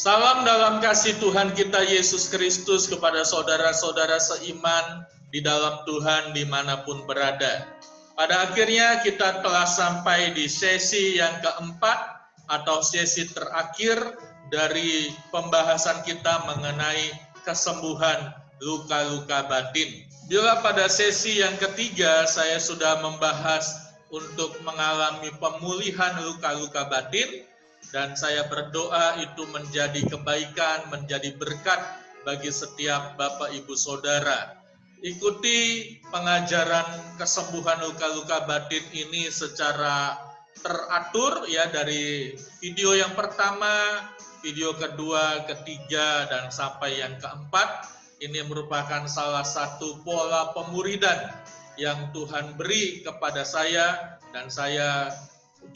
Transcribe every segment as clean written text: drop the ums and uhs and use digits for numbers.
Salam dalam kasih Tuhan kita Yesus Kristus kepada saudara-saudara seiman di dalam Tuhan dimanapun berada. Pada akhirnya kita telah sampai di sesi yang keempat atau sesi terakhir dari pembahasan kita mengenai kesembuhan luka-luka batin. Bila pada sesi yang ketiga saya sudah membahas untuk mengalami pemulihan luka-luka batin, dan saya berdoa itu menjadi kebaikan, menjadi berkat bagi setiap Bapak Ibu Saudara. Ikuti pengajaran kesembuhan luka-luka batin ini secara teratur ya, dari video yang pertama, video kedua, ketiga, dan sampai yang keempat. Ini merupakan salah satu pola pemuridan yang Tuhan beri kepada saya, dan saya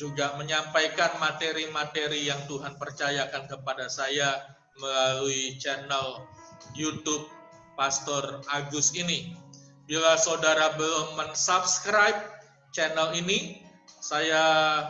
juga menyampaikan materi-materi yang Tuhan percayakan kepada saya melalui channel YouTube Pastor Agus ini. Bila saudara belum mensubscribe channel ini, saya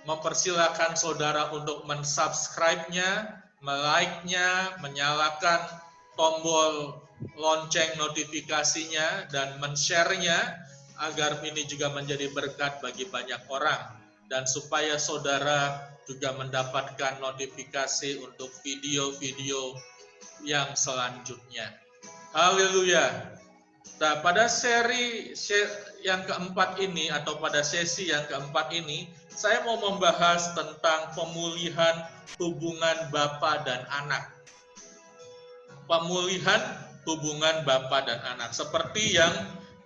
mempersilakan saudara untuk mensubscribe-nya, melike-nya, menyalakan tombol lonceng notifikasinya, dan men-share-nya agar ini juga menjadi berkat bagi banyak orang, dan supaya saudara juga mendapatkan notifikasi untuk video-video yang selanjutnya. Haleluya. Nah, pada seri yang keempat ini atau pada sesi yang keempat ini, saya mau membahas tentang pemulihan hubungan bapa dan anak. Pemulihan hubungan bapa dan anak, seperti yang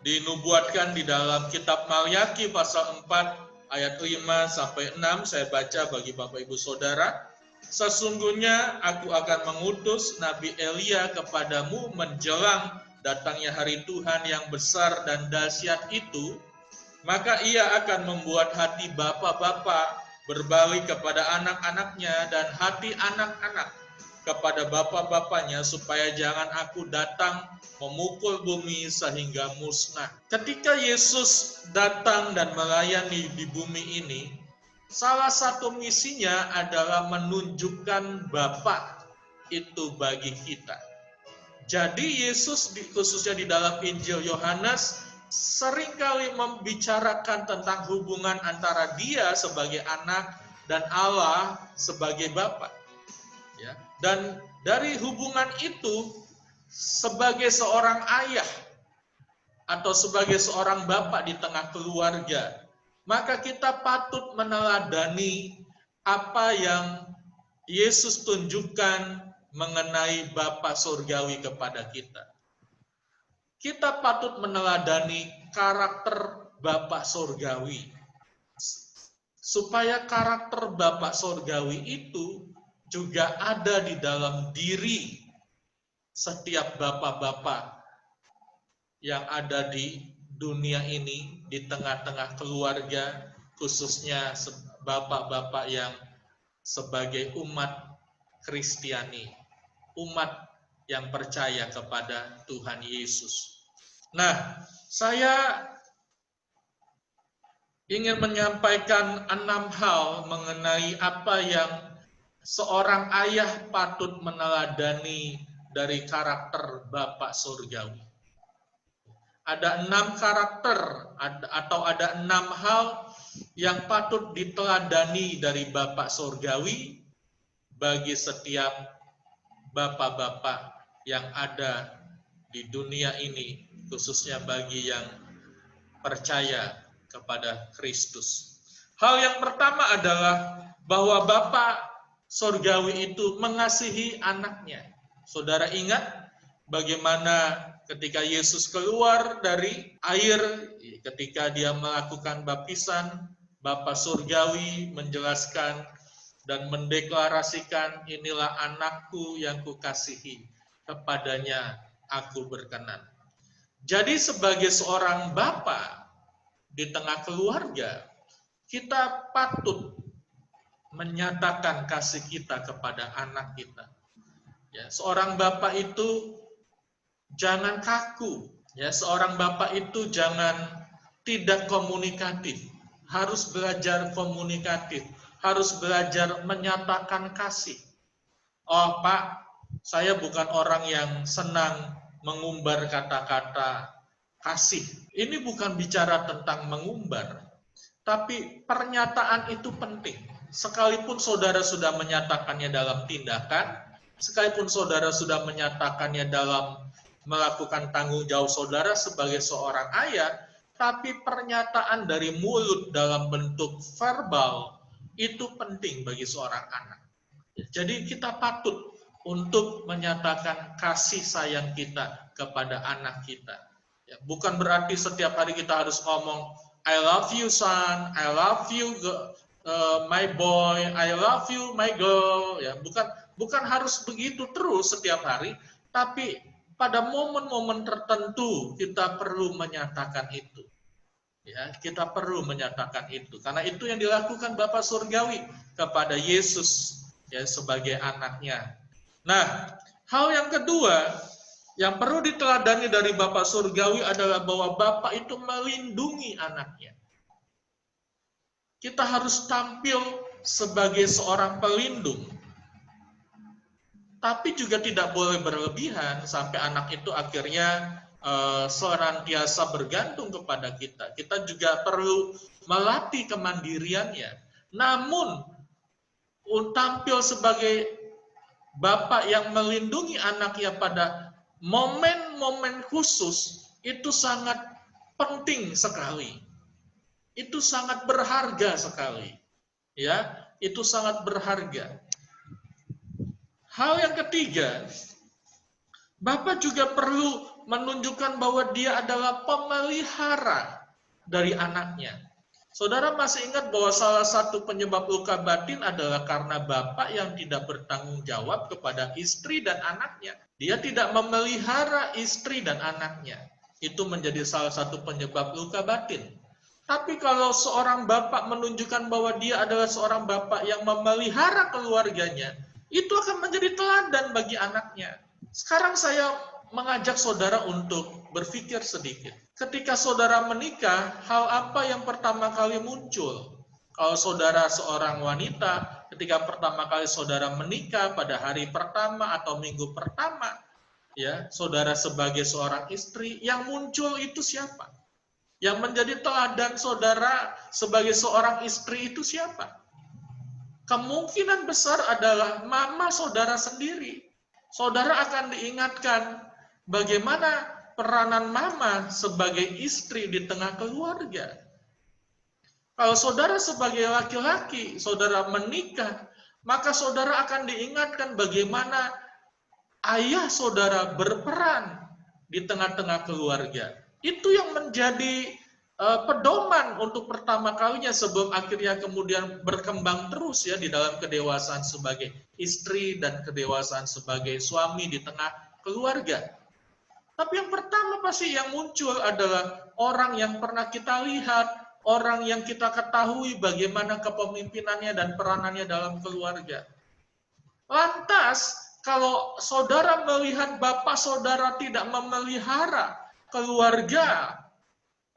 dinubuatkan di dalam kitab Malyaki pasal 4 ayat 5 sampai 6. Saya baca bagi Bapak Ibu Saudara. Sesungguhnya aku akan mengutus Nabi Elia kepadamu menjelang datangnya hari Tuhan yang besar dan dahsyat itu, maka ia akan membuat hati bapa-bapa berbalik kepada anak-anaknya dan hati anak-anak kepada bapa-bapanya, supaya jangan aku datang memukul bumi sehingga musnah. Ketika Yesus datang dan melayani di bumi ini, salah satu misinya adalah menunjukkan Bapa itu bagi kita. Jadi Yesus khususnya di dalam Injil Yohanes seringkali membicarakan tentang hubungan antara Dia sebagai anak dan Allah sebagai Bapa. Ya. Dan dari hubungan itu, sebagai seorang ayah atau sebagai seorang bapak di tengah keluarga, maka kita patut meneladani apa yang Yesus tunjukkan mengenai Bapa Surgawi kepada kita. Kita patut meneladani karakter Bapa Surgawi, supaya karakter Bapa Surgawi itu juga ada di dalam diri setiap bapak-bapak yang ada di dunia ini, di tengah-tengah keluarga, khususnya bapak-bapak yang sebagai umat Kristiani, umat yang percaya kepada Tuhan Yesus. Nah, saya ingin menyampaikan 6 hal mengenai apa yang seorang ayah patut meneladani dari karakter Bapak Surgawi. Ada 6 karakter atau ada 6 hal yang patut diteladani dari Bapak Surgawi bagi setiap bapak-bapak yang ada di dunia ini, khususnya bagi yang percaya kepada Kristus. Hal yang pertama adalah bahwa Bapak Surgawi itu mengasihi anaknya. Saudara ingat bagaimana ketika Yesus keluar dari air, ketika dia melakukan baptisan, Bapa Surgawi menjelaskan dan mendeklarasikan, inilah anakku yang kukasihi, kepadanya aku berkenan. Jadi sebagai seorang bapa di tengah keluarga, kita patut menyatakan kasih kita kepada anak kita. Ya, seorang bapak itu jangan kaku. Ya, seorang bapak itu jangan tidak komunikatif. Harus belajar komunikatif, harus belajar menyatakan kasih. Oh Pak, saya bukan orang yang senang mengumbar kata-kata kasih. Ini bukan bicara tentang mengumbar, tapi pernyataan itu penting. Sekalipun saudara sudah menyatakannya dalam tindakan, sekalipun saudara sudah menyatakannya dalam melakukan tanggung jawab saudara sebagai seorang ayah, tapi pernyataan dari mulut dalam bentuk verbal itu penting bagi seorang anak. Jadi kita patut untuk menyatakan kasih sayang kita kepada anak kita. Ya, bukan berarti setiap hari kita harus ngomong, I love you son, I love you my boy, I love you my girl. Ya, bukan harus begitu terus setiap hari, tapi pada momen-momen tertentu kita perlu menyatakan itu. Ya, kita perlu menyatakan itu karena itu yang dilakukan Bapa Surgawi kepada Yesus ya sebagai anaknya. Nah, hal yang kedua yang perlu diteladani dari Bapa Surgawi adalah bahwa Bapa itu melindungi anaknya. Kita harus tampil sebagai seorang pelindung. Tapi juga tidak boleh berlebihan sampai anak itu akhirnya senantiasa bergantung kepada kita. Kita juga perlu melatih kemandiriannya. Namun, tampil sebagai bapak yang melindungi anaknya pada momen-momen khusus itu sangat penting sekali. Itu sangat berharga sekali. Ya, itu sangat berharga. Hal yang ketiga, Bapak juga perlu menunjukkan bahwa dia adalah pemelihara dari anaknya. Saudara masih ingat bahwa salah satu penyebab luka batin adalah karena bapak yang tidak bertanggung jawab kepada istri dan anaknya. Dia tidak memelihara istri dan anaknya. Itu menjadi salah satu penyebab luka batin. Tapi kalau seorang bapak menunjukkan bahwa dia adalah seorang bapak yang memelihara keluarganya, itu akan menjadi teladan bagi anaknya. Sekarang saya mengajak saudara untuk berpikir sedikit. Ketika saudara menikah, hal apa yang pertama kali muncul? Kalau saudara seorang wanita, ketika pertama kali saudara menikah pada hari pertama atau minggu pertama, ya, saudara sebagai seorang istri, yang muncul itu siapa? Yang menjadi teladan saudara sebagai seorang istri itu siapa? Kemungkinan besar adalah mama saudara sendiri. Saudara akan diingatkan bagaimana peranan mama sebagai istri di tengah keluarga. Kalau saudara sebagai laki-laki, saudara menikah, maka saudara akan diingatkan bagaimana ayah saudara berperan di tengah-tengah keluarga. Itu yang menjadi pedoman untuk pertama kalinya sebelum akhirnya kemudian berkembang terus ya di dalam kedewasaan sebagai istri dan kedewasaan sebagai suami di tengah keluarga. Tapi yang pertama pasti yang muncul adalah orang yang pernah kita lihat, orang yang kita ketahui bagaimana kepemimpinannya dan peranannya dalam keluarga. Lantas, kalau saudara melihat bapak saudara tidak memelihara keluarga,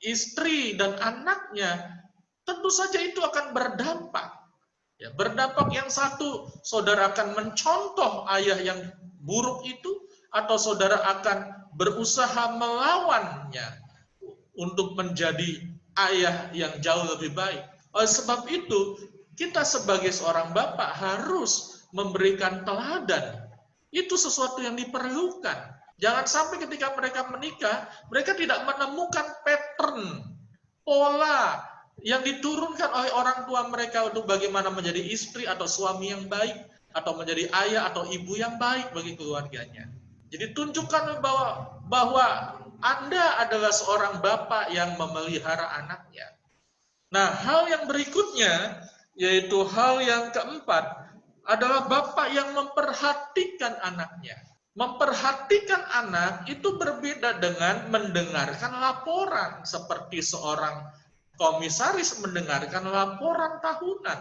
istri dan anaknya, tentu saja itu akan berdampak. Ya, berdampak yang satu, saudara akan mencontoh ayah yang buruk itu, atau saudara akan berusaha melawannya untuk menjadi ayah yang jauh lebih baik. Oleh sebab itu, kita sebagai seorang bapak harus memberikan teladan. Itu sesuatu yang diperlukan. Jangan sampai ketika mereka menikah, mereka tidak menemukan pattern, pola yang diturunkan oleh orang tua mereka untuk bagaimana menjadi istri atau suami yang baik, atau menjadi ayah atau ibu yang baik bagi keluarganya. Jadi tunjukkan bahwa Anda adalah seorang bapak yang memelihara anaknya. Nah, hal yang berikutnya, yaitu hal yang keempat, adalah bapak yang memperhatikan anaknya. Memperhatikan anak itu berbeda dengan mendengarkan laporan, seperti seorang komisaris mendengarkan laporan tahunan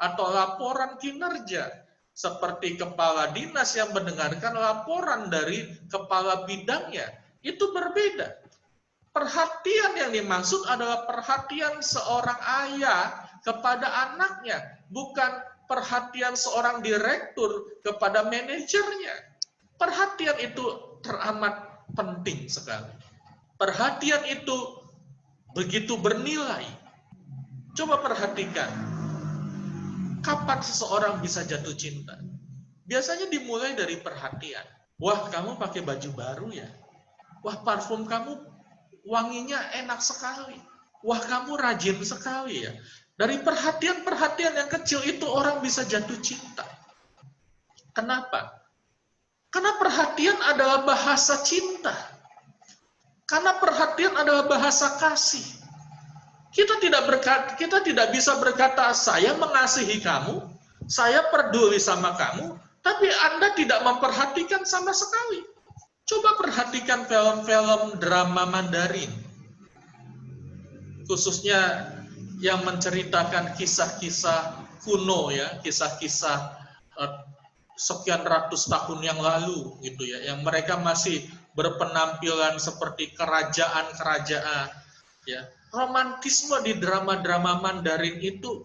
atau laporan kinerja, seperti kepala dinas yang mendengarkan laporan dari kepala bidangnya. Itu berbeda. Perhatian yang dimaksud adalah perhatian seorang ayah kepada anaknya, bukan perhatian seorang direktur kepada manajernya. Perhatian itu teramat penting sekali. Perhatian itu begitu bernilai. Coba perhatikan, kapan seseorang bisa jatuh cinta? Biasanya dimulai dari perhatian. Wah, kamu pakai baju baru ya? Wah, parfum kamu wanginya enak sekali. Wah, kamu rajin sekali ya. Dari perhatian-perhatian yang kecil itu orang bisa jatuh cinta. Kenapa? Karena perhatian adalah bahasa cinta. Karena perhatian adalah bahasa kasih. Kita tidak bisa berkata, saya mengasihi kamu, saya peduli sama kamu, tapi Anda tidak memperhatikan sama sekali. Coba perhatikan film-film drama Mandarin. Khususnya yang menceritakan kisah-kisah kuno ya, kisah-kisah sekian ratus tahun yang lalu gitu ya, yang mereka masih berpenampilan seperti kerajaan-kerajaan ya. Romantisme di drama-drama Mandarin itu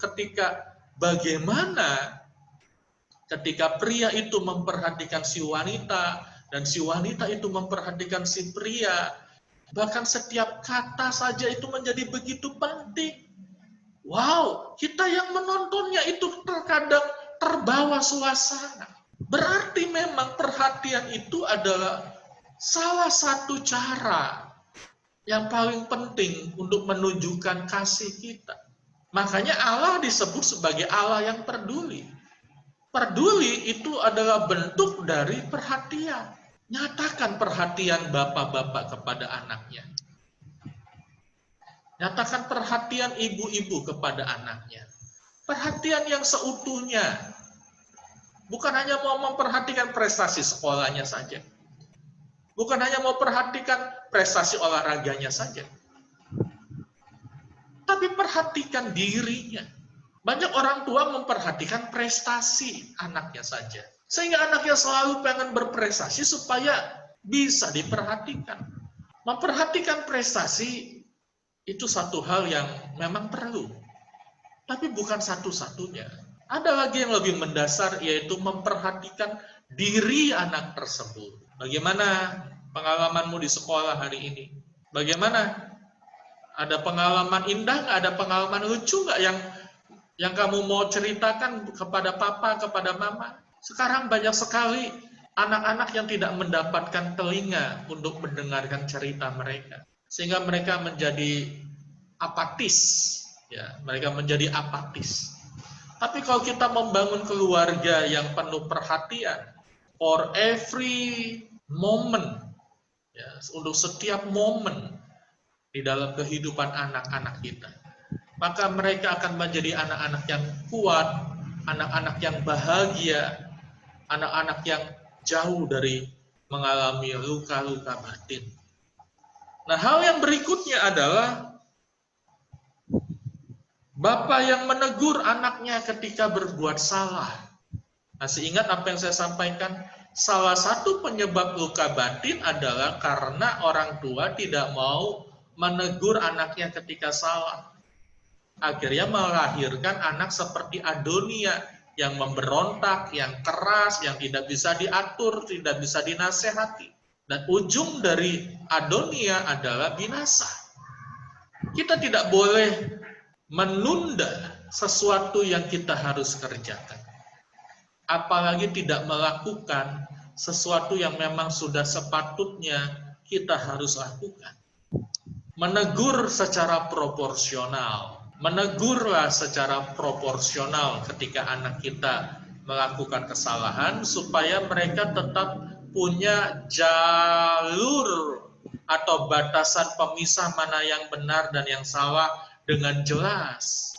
bagaimana ketika pria itu memperhatikan si wanita dan si wanita itu memperhatikan si pria, bahkan setiap kata saja itu menjadi begitu penting. Wow, kita yang menontonnya itu terkadang terbawa suasana. Berarti memang perhatian itu adalah salah satu cara yang paling penting untuk menunjukkan kasih kita. Makanya Allah disebut sebagai Allah yang peduli. Peduli itu adalah bentuk dari perhatian. Nyatakan perhatian bapak-bapak kepada anaknya. Nyatakan perhatian ibu-ibu kepada anaknya. Perhatian yang seutuhnya. Bukan hanya mau memperhatikan prestasi sekolahnya saja. Bukan hanya mau perhatikan prestasi olahraganya saja. Tapi perhatikan dirinya. Banyak orang tua memperhatikan prestasi anaknya saja. Sehingga anaknya selalu pengen berprestasi supaya bisa diperhatikan. Memperhatikan prestasi itu satu hal yang memang perlu. Tapi bukan satu-satunya. Ada lagi yang lebih mendasar, yaitu memperhatikan diri anak tersebut. Bagaimana pengalamanmu di sekolah hari ini? Bagaimana? Ada pengalaman indah nggak? Ada pengalaman lucu nggak yang kamu mau ceritakan kepada papa, kepada mama? Sekarang banyak sekali anak-anak yang tidak mendapatkan telinga untuk mendengarkan cerita mereka. Sehingga mereka menjadi apatis. Ya, mereka menjadi apatis. Tapi kalau kita membangun keluarga yang penuh perhatian, for every moment, ya, untuk setiap momen di dalam kehidupan anak-anak kita, maka mereka akan menjadi anak-anak yang kuat, anak-anak yang bahagia, anak-anak yang jauh dari mengalami luka-luka batin. Nah, hal yang berikutnya adalah bapak yang menegur anaknya ketika berbuat salah. Masih ingat apa yang saya sampaikan? Salah satu penyebab luka batin adalah karena orang tua tidak mau menegur anaknya ketika salah. Akhirnya melahirkan anak seperti Adonia yang memberontak, yang keras, yang tidak bisa diatur, tidak bisa dinasehati. Dan ujung dari Adonia adalah binasa. Kita tidak boleh menunda sesuatu yang kita harus kerjakan. Apalagi tidak melakukan sesuatu yang memang sudah sepatutnya kita harus lakukan. Menegur secara proporsional. Menegurlah secara proporsional ketika anak kita melakukan kesalahan supaya mereka tetap punya jalur atau batasan pemisah mana yang benar dan yang salah dengan jelas.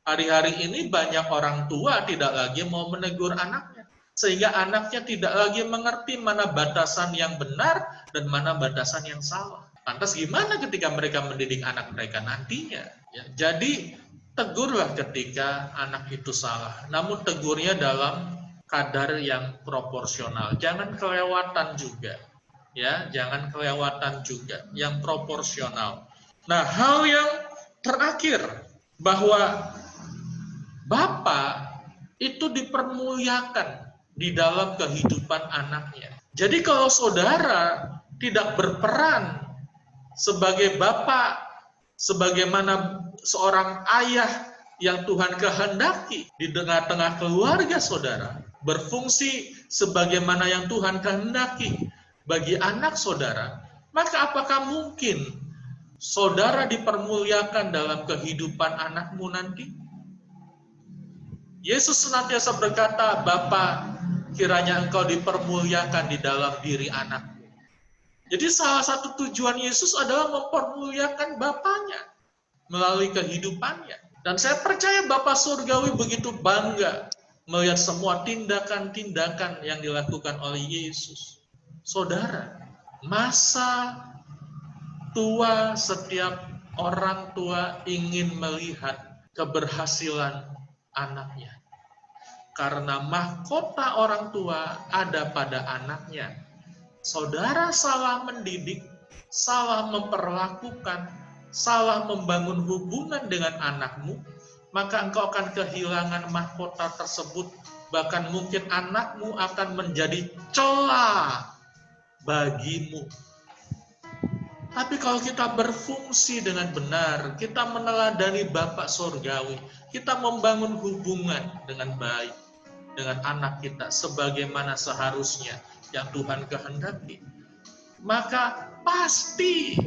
Hari-hari ini banyak orang tua tidak lagi mau menegur anaknya. Sehingga anaknya tidak lagi mengerti mana batasan yang benar dan mana batasan yang salah. Lantas gimana ketika mereka mendidik anak mereka nantinya? Ya, jadi tegurlah ketika anak itu salah. Namun tegurnya dalam kadar yang proporsional. Jangan kelewatan juga. Ya, jangan kelewatan juga. Yang proporsional. Nah, hal yang terakhir, bahwa bapak itu dipermuliakan di dalam kehidupan anaknya. Jadi kalau saudara tidak berperan sebagai bapak, sebagaimana seorang ayah yang Tuhan kehendaki di tengah-tengah keluarga saudara, berfungsi sebagaimana yang Tuhan kehendaki bagi anak saudara, maka apakah mungkin saudara dipermuliakan dalam kehidupan anakmu nanti? Yesus senantiasa berkata, Bapa, kiranya engkau dipermuliakan di dalam diri anakmu. Jadi salah satu tujuan Yesus adalah mempermuliakan Bapaknya melalui kehidupannya. Dan saya percaya Bapa Surgawi begitu bangga melihat semua tindakan-tindakan yang dilakukan oleh Yesus. Saudara, masa tua setiap orang tua ingin melihat keberhasilan anaknya. Karena mahkota orang tua ada pada anaknya. Saudara salah mendidik, salah memperlakukan, salah membangun hubungan dengan anakmu, maka engkau akan kehilangan mahkota tersebut. Bahkan mungkin anakmu akan menjadi celah bagimu. Tapi kalau kita berfungsi dengan benar, kita meneladani Bapa Surgawi, kita membangun hubungan dengan baik dengan anak kita sebagaimana seharusnya yang Tuhan kehendaki, maka pasti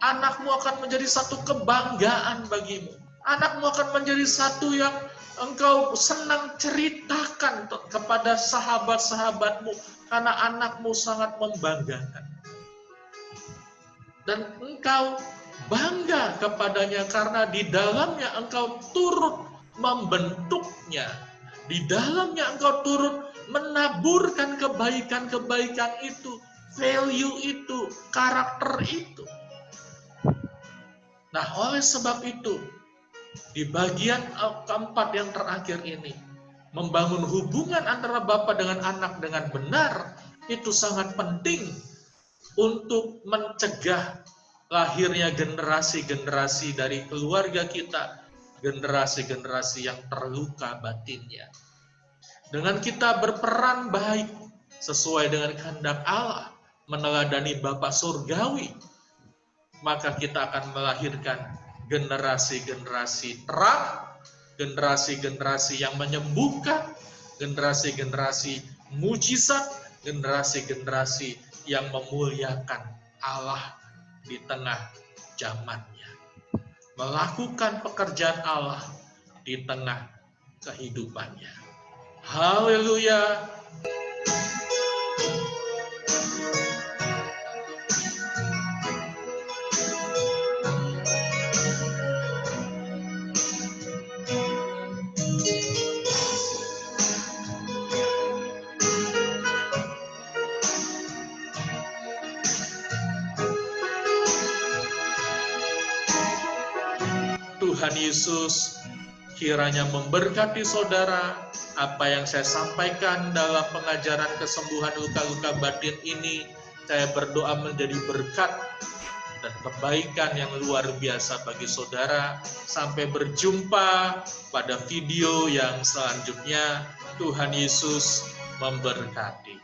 anakmu akan menjadi satu kebanggaan bagimu. Anakmu akan menjadi satu yang engkau senang ceritakan kepada sahabat-sahabatmu karena anakmu sangat membanggakan. Dan engkau bangga kepadanya karena di dalamnya engkau turut membentuknya. Di dalamnya engkau turut menaburkan kebaikan-kebaikan itu, value itu, karakter itu. Nah, oleh sebab itu, di bagian keempat yang terakhir ini, membangun hubungan antara Bapa dengan anak dengan benar, itu sangat penting untuk mencegah lahirnya generasi-generasi dari keluarga kita, generasi-generasi yang terluka batinnya. Dengan kita berperan baik sesuai dengan kehendak Allah, meneladani Bapa Surgawi, maka kita akan melahirkan generasi-generasi terang, generasi-generasi yang menyembuhkan, generasi-generasi mujizat, generasi-generasi yang memuliakan Allah di tengah zamannya. Melakukan pekerjaan Allah di tengah kehidupannya. Haleluya. Tuhan Yesus kiranya memberkati saudara. Apa yang saya sampaikan dalam pengajaran kesembuhan luka-luka batin ini, saya berdoa menjadi berkat dan kebaikan yang luar biasa bagi saudara. Sampai berjumpa pada video yang selanjutnya. Tuhan Yesus memberkati.